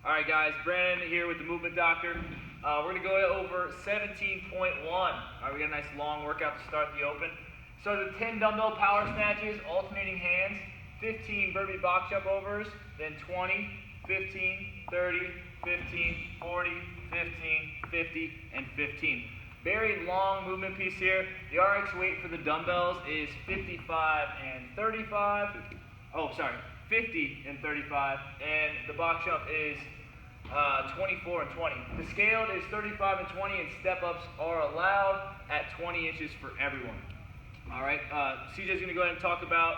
All right, guys, Brandon here with the Movement Doctor. We're going to go over 17.1. All right, we got a nice long workout to start the open. So the 10 dumbbell power snatches, alternating hands, 15 burpee box jump overs, then 20, 15, 30, 15, 40, 15, 50, and 15. Very long movement piece here. The RX weight for the dumbbells is 55 and 35. 50 and 35, and the box jump is 24 and 20. The scaled is 35 and 20, and step-ups are allowed at 20 inches for everyone. All right, CJ's going to go ahead and talk about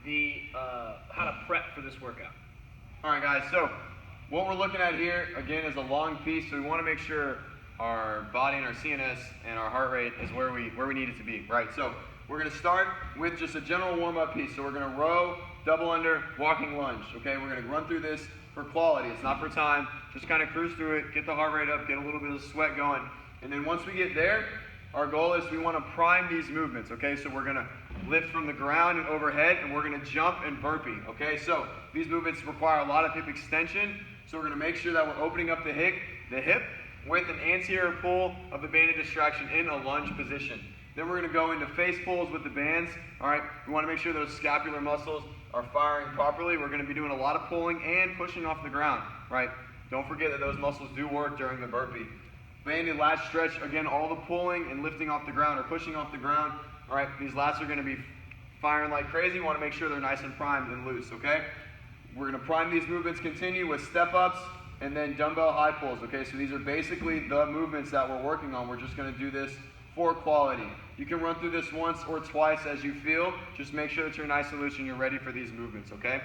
the how to prep for this workout. All right, guys, so what we're looking at here, again, is a long piece, so we want to make sure our body and our CNS and our heart rate is where we need it to be, right? So we're going to start with just a general warm-up piece. So we're going to row, double under, walking lunge, okay? We're going to run through this for quality. It's not for time. Just kind of cruise through it, get the heart rate up, get a little bit of sweat going. And then once we get there, our goal is we want to prime these movements, okay? So we're going to lift from the ground and overhead, and we're going to jump and burpee, okay? So these movements require a lot of hip extension, so we're going to make sure that we're opening up the hip with an anterior pull of the banded distraction in a lunge position. Then we're going to go into face pulls with the bands. All right, we want to make sure those scapular muscles are firing properly. We're going to be doing a lot of pulling and pushing off the ground, right? Don't forget that those muscles do work during the burpee. Banded lat stretch, again, all the pulling and lifting off the ground or pushing off the ground. All right, these lats are going to be firing like crazy. You want to make sure they're nice and primed and loose, okay? We're going to prime these movements, continue with step-ups, and then dumbbell high pulls, okay? So these are basically the movements that we're working on. We're just going to do this for quality. You can run through this once or twice as you feel. Just make sure that you're nice and loose and you're ready for these movements, okay?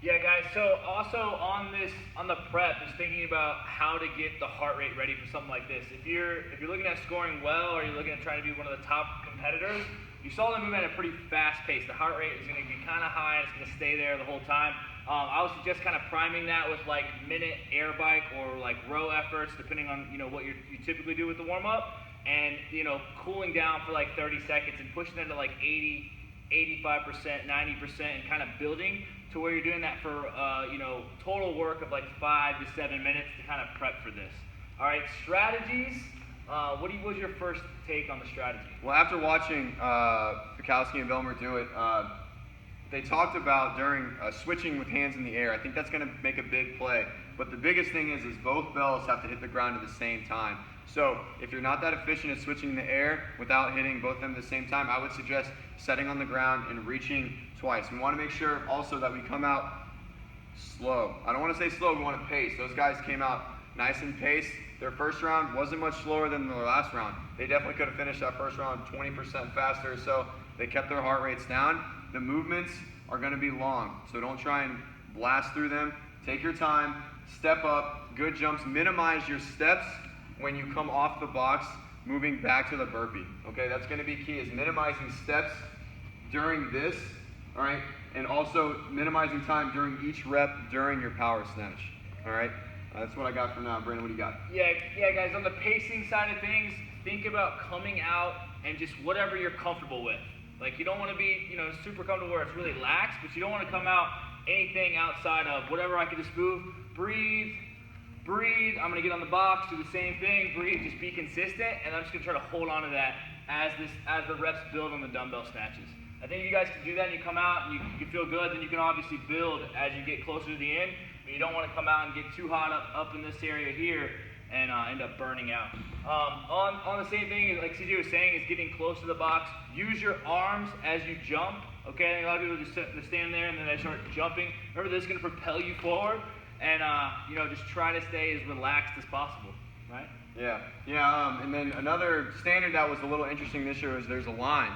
Yeah, guys, so also on the prep, is thinking about how to get the heart rate ready for something like this. If you're looking at scoring well, or you're looking at trying to be one of the top competitors, you saw them move at a pretty fast pace. The heart rate is going to be kind of high, and it's going to stay there the whole time. I would suggest kind of priming that with like minute air bike or like row efforts, depending on what you typically do with the warm up, and cooling down for like 30 seconds and pushing it to like 80, 85%, 90%, and kind of building to where you're doing that for total work of like 5 to 7 minutes to kind of prep for this. All right, strategies. What was your first take on the strategy? Well, after watching Fikowski and Velmer do it, they talked about during switching with hands in the air. I think that's going to make a big play. But the biggest thing is both bells have to hit the ground at the same time. So if you're not that efficient at switching in the air without hitting both of them at the same time, I would suggest setting on the ground and reaching twice. We want to make sure also that we come out slow. I don't want to say slow, we want to pace. Those guys came out nice and paced. Their first round wasn't much slower than their last round. They definitely could have finished that first round 20% faster, so they kept their heart rates down. The movements are going to be long, so don't try and blast through them. Take your time, step up, good jumps, minimize your steps when you come off the box, moving back to the burpee. Okay, that's going to be key, is minimizing steps during this, all right, and also minimizing time during each rep during your power snatch, all right? That's what I got for now. Brandon, what do you got? Yeah, guys, on the pacing side of things, think about coming out and just whatever you're comfortable with. Like, you don't want to be, super comfortable where it's really lax, but you don't want to come out anything outside of whatever I can just move. Breathe. I'm going to get on the box, do the same thing. Breathe, just be consistent, and I'm just going to try to hold on to that as the reps build on the dumbbell snatches. I think if you guys can do that and you come out and you feel good, then you can obviously build as you get closer to the end. But you don't want to come out and get too hot up in this area here and end up burning out. On the same thing, like CJ was saying, is getting close to the box. Use your arms as you jump. Okay, a lot of people just stand there and then they start jumping. Remember, this is going to propel you forward, and just try to stay as relaxed as possible. Right? Yeah. And then another standard that was a little interesting this year is there's a line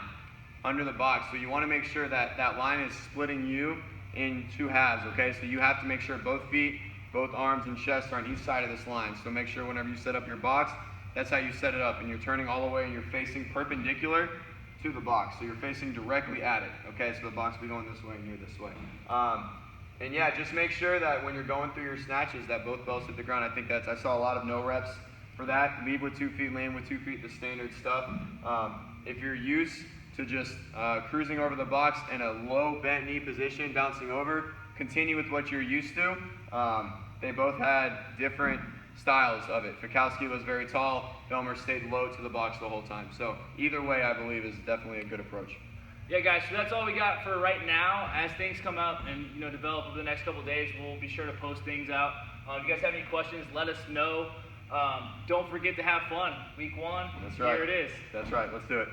under the box. So you want to make sure that that line is splitting you in two halves, okay? So you have to make sure both feet, both arms and chest are on each side of this line. So make sure whenever you set up your box, that's how you set it up. And you're turning all the way and you're facing perpendicular to the box. So you're facing directly at it, okay? So the box will be going this way and you're this way. And yeah, just make sure that when you're going through your snatches that both bells hit the ground. I think I saw a lot of no reps for that. Lead with 2 feet, land with 2 feet, the standard stuff. If you're used to just cruising over the box in a low bent knee position, bouncing over, continue with what you're used to. they both had different styles of it. Fikowski was very tall, Belmer stayed low to the box the whole time. So either way, I believe, is definitely a good approach. Yeah, guys, so that's all we got for right now. As things come out and develop over the next couple of days, we'll be sure to post things out. If you guys have any questions, let us know. Don't forget to have fun. Week 1, That's right. Here it is. That's right. Let's do it.